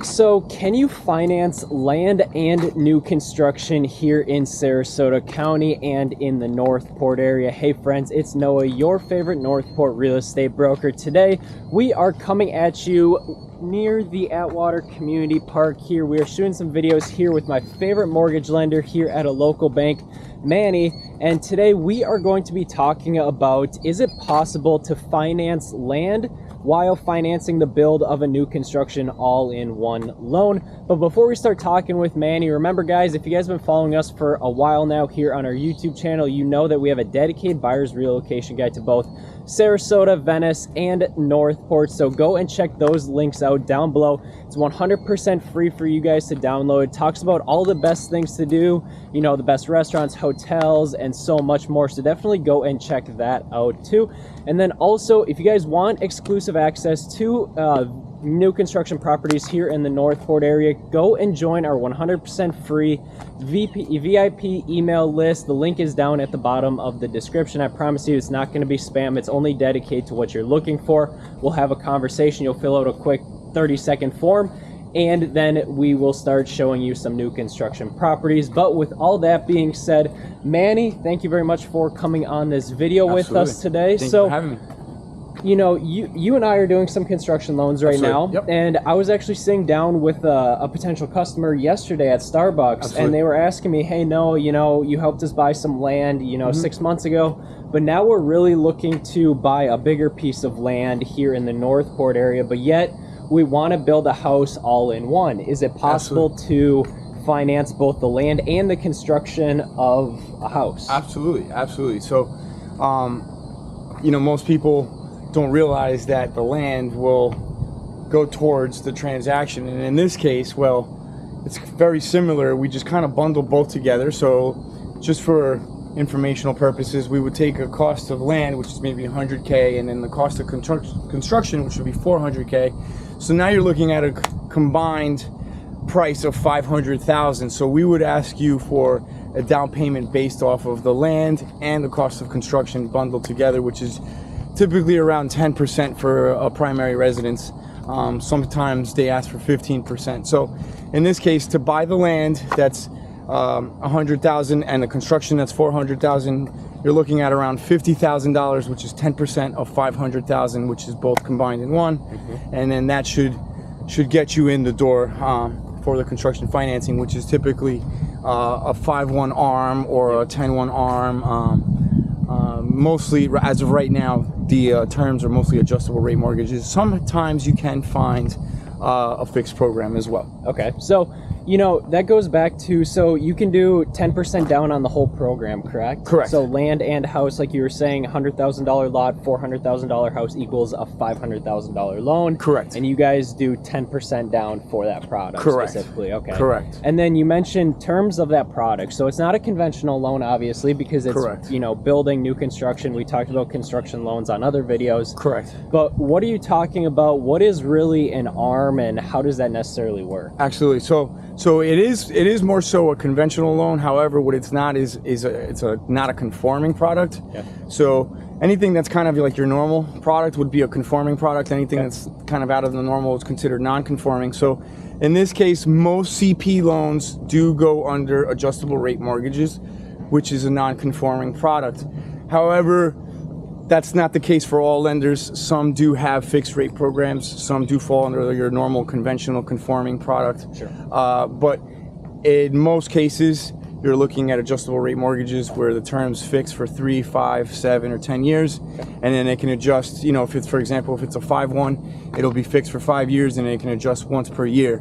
So can you finance land and new construction here in Sarasota County and in the Northport area? Hey friends, it's Noah, your favorite Northport real estate broker. Today we are coming at you near the Atwater Community Park here. We are shooting some videos here with my favorite mortgage lender here at a local bank, Manny, and today we are going to be talking about, is it possible to finance land while financing the build of a new construction all in one loan? But before we start talking with Manny, remember guys, if you guys have been following us for a while now here on our YouTube channel, you know that we have a dedicated buyer's relocation guide to both Sarasota, Venice, and Northport. So go and check those links out down below. It's 100% free for you guys to download. It talks about all the best things to do, you know, the best restaurants, hotels, and so much more. So definitely go and check that out too. And then also, if you guys want exclusive access to new construction properties here in the Northport area, go and join our 100% free VIP email list. The link is down at the bottom of the description. I promise you it's not going to be spam. It's only dedicated to what you're looking for. We'll have a conversation. You'll fill out a quick 30-second form, and then we will start showing you some new construction properties. But with all that being said, Manny, thank you very much for coming on this video with us today. Thanks for having me. You know, you and I are doing some construction loans right now. Yep. And I was actually sitting down with a potential customer yesterday at Starbucks. And they were asking me, hey, no, you know, you helped us buy some land, you know, 6 months ago, but now we're really looking to buy a bigger piece of land here in the Northport area, but yet we want to build a house all in one. Is it possible to finance both the land and the construction of a house? Absolutely. So, you know, most people don't realize that the land will go towards the transaction, and in this case, well, it's very similar. We just kind of bundle both together. So just for informational purposes, we would take a cost of land, which is maybe 100K, and then the cost of construction, which would be 400K. So now you're looking at a combined price of 500,000. So we would ask you for a down payment based off of the land and the cost of construction bundled together, which is typically around 10% for a primary residence. Sometimes they ask for 15%. So in this case, to buy the land, that's 100,000, and the construction, that's 400,000. You're looking at around $50,000, which is 10% of 500,000, which is both combined in one. And then that should get you in the door for the construction financing, which is typically a 5-1 ARM or a 10-1 ARM. Mostly, as of right now, the terms are mostly adjustable rate mortgages. Sometimes you can find a fixed program as well. Okay, so you know, that goes back to, so you can do 10% down on the whole program, correct? Correct. So land and house, like you were saying, $100,000 lot, $400,000 house equals a $500,000 loan. Correct. And you guys do 10% down for that product. Correct. Specifically. Okay. Correct. And then you mentioned terms of that product. So it's not a conventional loan, obviously, because it's, correct, you know, building new construction. We talked about construction loans on other videos. Correct. But what are you talking about? What is really an ARM, and how does that necessarily work? Absolutely. So it is more so a conventional loan. However, what it's not is it's not a conforming product. Yeah. So anything that's kind of like your normal product would be a conforming product. Anything that's kind of out of the normal is considered non-conforming. So in this case, most CP loans do go under adjustable rate mortgages, which is a non-conforming product. However, that's not the case for all lenders. Some do have fixed rate programs. Some do fall under your normal conventional conforming product. Sure. But in most cases, you're looking at adjustable rate mortgages where the term's fixed for 3, 5, 7, or 10 years. And then they can adjust, you know, if it's, for example, if it's a 5-1, it'll be fixed for 5 years, and it can adjust once per year.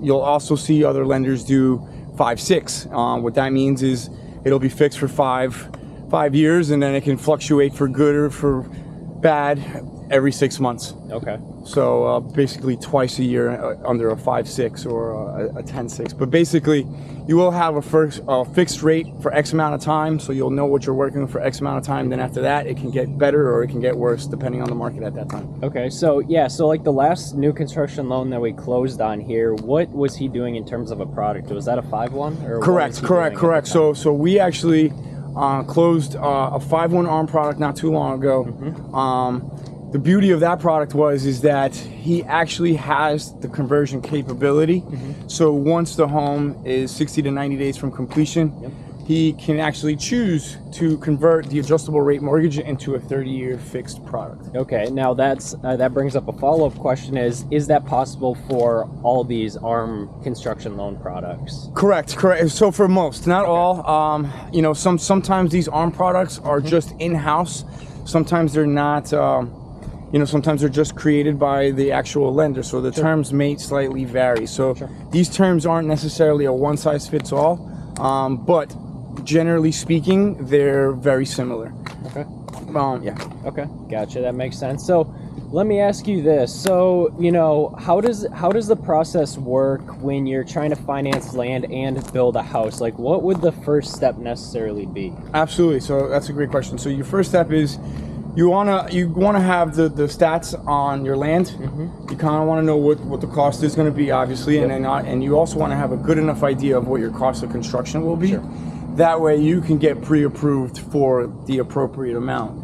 You'll also see other lenders do 5-6. What that means is it'll be fixed for 5 years, and then it can fluctuate for good or for bad every 6 months. Okay. So basically twice a year under a 5-6 or a 10-6. But basically, you will have a fixed rate for X amount of time, so you'll know what you're working with for X amount of time. Then after that, it can get better or it can get worse depending on the market at that time. Okay, so yeah, so like the last new construction loan that we closed on here, what was he doing in terms of a product? Was that a 5-1? Or Correct. So we actually closed a 5-1 ARM product not too long ago. the beauty of that product is that he actually has the conversion capability. So once the home is 60 to 90 days from completion, he can actually choose to convert the adjustable rate mortgage into a 30-year fixed product. Okay, now that brings up a follow-up question: is that possible for all these ARM construction loan products? Correct. So for most, not all. You know, sometimes these ARM products are just in-house. Sometimes they're not. You know, sometimes they're just created by the actual lender, so the terms may slightly vary. So these terms aren't necessarily a one-size-fits-all, but generally speaking, they're very similar. Okay. Yeah. Okay, gotcha. That makes sense. So let me ask you this. So, you know, how does the process work when you're trying to finance land and build a house? Like, what would the first step necessarily be? Absolutely. So that's a great question. So your first step is you wanna have the stats on your land. You kind of want to know what the cost is going to be, obviously, and you also want to have a good enough idea of what your cost of construction will be. That way you can get pre-approved for the appropriate amount.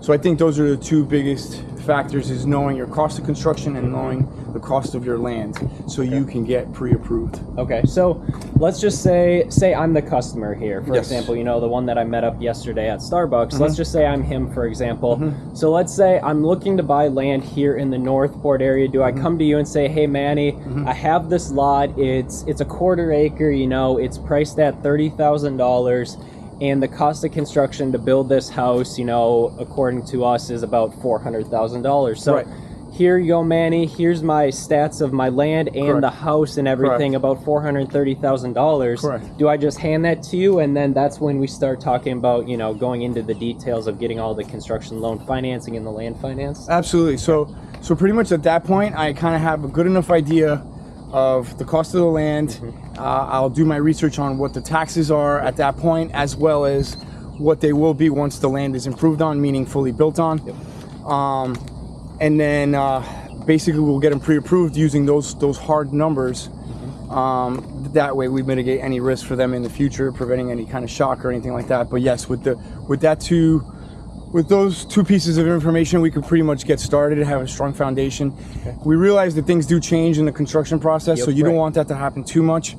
So I think those are the two biggest factors, is knowing your cost of construction and knowing the cost of your land, so you can get pre-approved. Okay, so let's just say I'm the customer here, for example, you know, the one that I met up yesterday at Starbucks. Let's just say I'm him, for example. So let's say I'm looking to buy land here in the Northport area. Do I come to you and say, hey Manny, I have this lot, it's a 1/4 acre, you know, it's priced at $30,000, and the cost of construction to build this house, you know, according to us, is about $400,000. So here you go, Manny, here's my stats of my land and the house and everything, about $430,000. Do I just hand that to you, and then that's when we start talking about, you know, going into the details of getting all the construction loan financing and the land finance? Absolutely. So pretty much at that point, I kind of have a good enough idea of the cost of the land. I'll do my research on what the taxes are at that point, as well as what they will be once the land is improved on, meaning fully built on. And then basically we'll get them pre-approved using those hard numbers. That way we mitigate any risk for them in the future, preventing any kind of shock or anything like that. But yes, with those two pieces of information, we could pretty much get started and have a strong foundation. We realize that things do change in the construction process, so you don't want that to happen too much.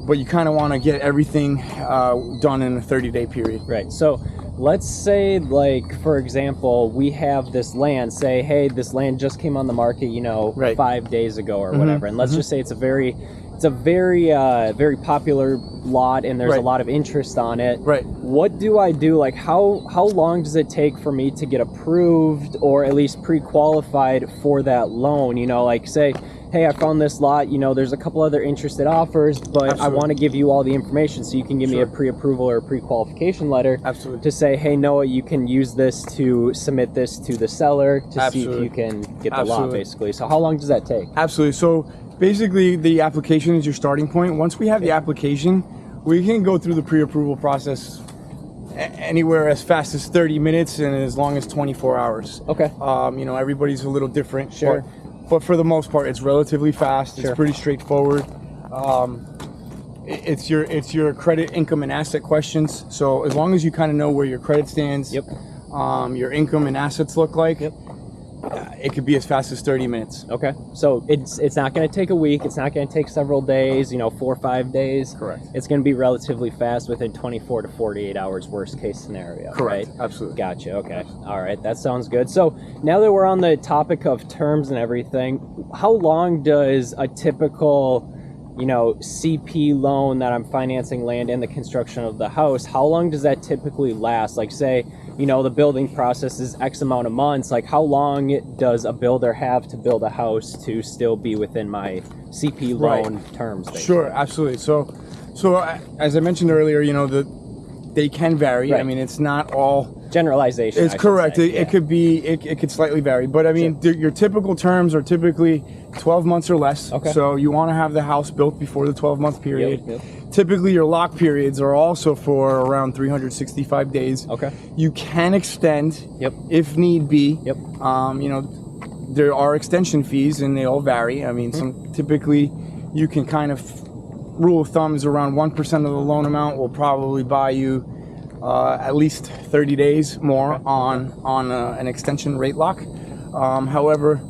But you kind of want to get everything done in a 30-day period. So let's say, like, for example, we have this land, say, hey, this land just came on the market, you know, 5 days ago or whatever, and let's just say it's a very very popular lot, and there's a lot of interest on it. What do I do? Like, how long does it take for me to get approved, or at least pre-qualified for that loan? You know, like, say, hey, I found this lot, you know, there's a couple other interested offers, but I want to give you all the information so you can give me a pre-approval or a pre-qualification letter to say, hey, Noah, you can use this to submit this to the seller to see if you can get the lot, basically. So how long does that take? Absolutely. So basically, the application is your starting point. Once we have the application, we can go through the pre-approval process anywhere as fast as 30 minutes and as long as 24 hours. You know, everybody's a little different. But for the most part, it's relatively fast. It's pretty straightforward. It's your credit, income, and asset questions. So as long as you kind of know where your credit stands, your income and assets look like, it could be as fast as 30 minutes. So it's not going to take a week. It's not going to take several days, you know, 4 or 5 days. It's going to be relatively fast, within 24 to 48 hours, worst case scenario. Absolutely. Gotcha. All right. That sounds good. So now that we're on the topic of terms and everything, how long does a typical, you know, CP loan that I'm financing land and the construction of the house, how long does that typically last? Like, say, you know, the building process is X amount of months. Like, how long does a builder have to build a house to still be within my CP loan terms? Basically? Absolutely. So as I mentioned earlier, you know, they can vary. I mean, it's not all generalization. It's correct. It could be, it could slightly vary, but I mean, your typical terms are typically 12 months or less. So you want to have the house built before the 12-month period. Typically, your lock periods are also for around 365 days. You can extend if need be. You know, there are extension fees, and they all vary. I mean, typically you can kind of, rule of thumb is around 1% of the loan amount will probably buy you at least 30 days more on an extension rate lock. However,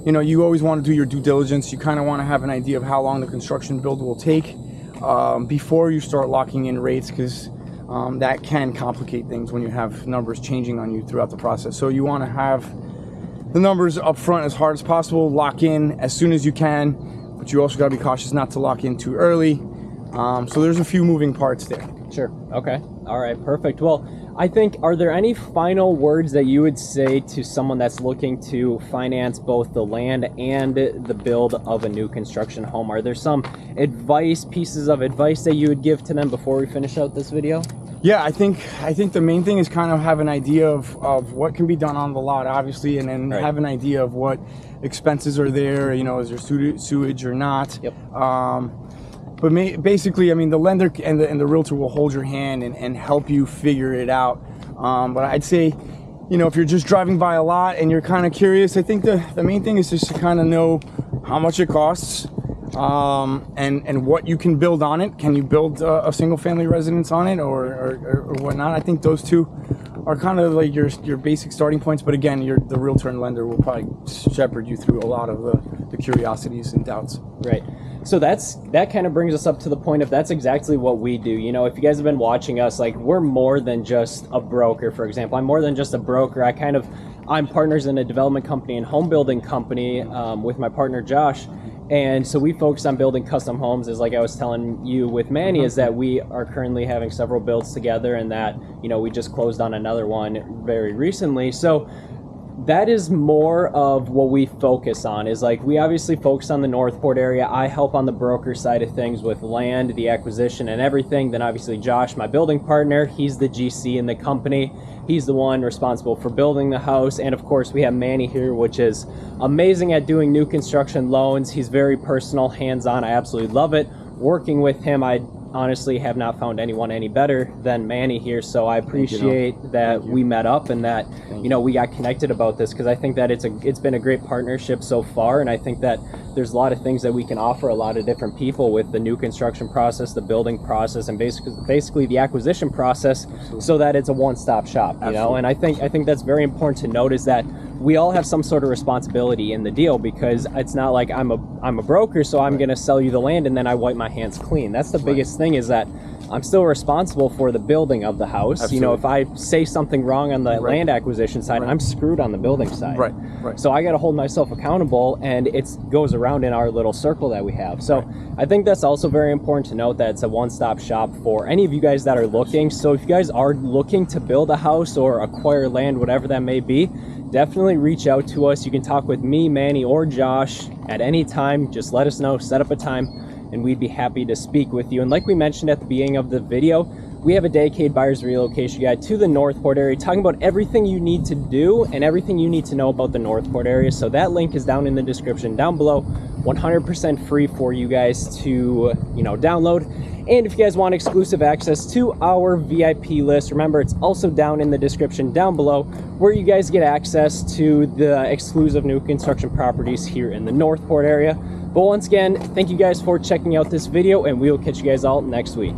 you know, you always want to do your due diligence. You kind of want to have an idea of how long the construction build will take before you start locking in rates, because that can complicate things when you have numbers changing on you throughout the process. So you want to have the numbers up front as hard as possible, lock in as soon as you can, but you also got to be cautious not to lock in too early. So there's a few moving parts there. Sure. Okay. All right. Perfect. Well, I think, are there any final words that you would say to someone that's looking to finance both the land and the build of a new construction home? Are there some pieces of advice that you would give to them before we finish out this video? Yeah, I think the main thing is kind of have an idea of what can be done on the lot, obviously, and then have an idea of what expenses are there. You know, is there sewage or not? Yep. But basically, I mean, the lender and the realtor will hold your hand and help you figure it out. But I'd say, you know, if you're just driving by a lot and you're kind of curious, I think the main thing is just to kind of know how much it costs, and what you can build on it. Can you build a single family residence on it or whatnot? I think those two are kind of like your basic starting points. But again, the realtor and lender will probably shepherd you through a lot of the curiosities and doubts. Right. So that kind of brings us up to the point of that's exactly what we do. You know, if you guys have been watching us, like, we're more than just a broker, for example. I'm more than just a broker. I'm partners in a development company and home building company with my partner Josh. And so we focus on building custom homes, as like I was telling you with Manny, is that we are currently having several builds together, and that, you know, we just closed on another one very recently. So that is more of what we focus on, is like, we obviously focus on the Northport area. I help on the broker side of things with land, the acquisition and everything. Then obviously Josh, my building partner, he's the GC in the company. He's the one responsible for building the house. And of course we have Manny here, which is amazing at doing new construction loans. He's very personal, hands-on. I absolutely love it working with him. I honestly have not found anyone any better than Manny here, so I appreciate that we met up and that you know, we got connected about this, because I think that it's been a great partnership so far, and I think that there's a lot of things that we can offer a lot of different people with the new construction process, the building process, and basically the acquisition process, so that it's a one-stop shop, you know. And I think that's very important to note, is that we all have some sort of responsibility in the deal, because it's not like I'm a broker, so I'm going to sell you the land and then I wipe my hands clean. That's the biggest thing, is that I'm still responsible for the building of the house. Absolutely. You know, if I say something wrong on the land acquisition side, I'm screwed on the building side. Right. So I got to hold myself accountable, and it goes around in our little circle that we have. So I think that's also very important to note, that it's a one-stop shop for any of you guys that are looking. So if you guys are looking to build a house or acquire land, whatever that may be, definitely reach out to us. You can talk with me, Manny, or Josh at any time. Just let us know, set up a time, and we'd be happy to speak with you. And like we mentioned at the beginning of the video, we have a dedicated buyer's relocation guide to the Northport area, talking about everything you need to do and everything you need to know about the Northport area. So that link is down in the description down below, 100% free for you guys to, you know, download. And if you guys want exclusive access to our VIP list, remember, it's also down in the description down below, where you guys get access to the exclusive new construction properties here in the Northport area. But once again, thank you guys for checking out this video, and we will catch you guys all next week.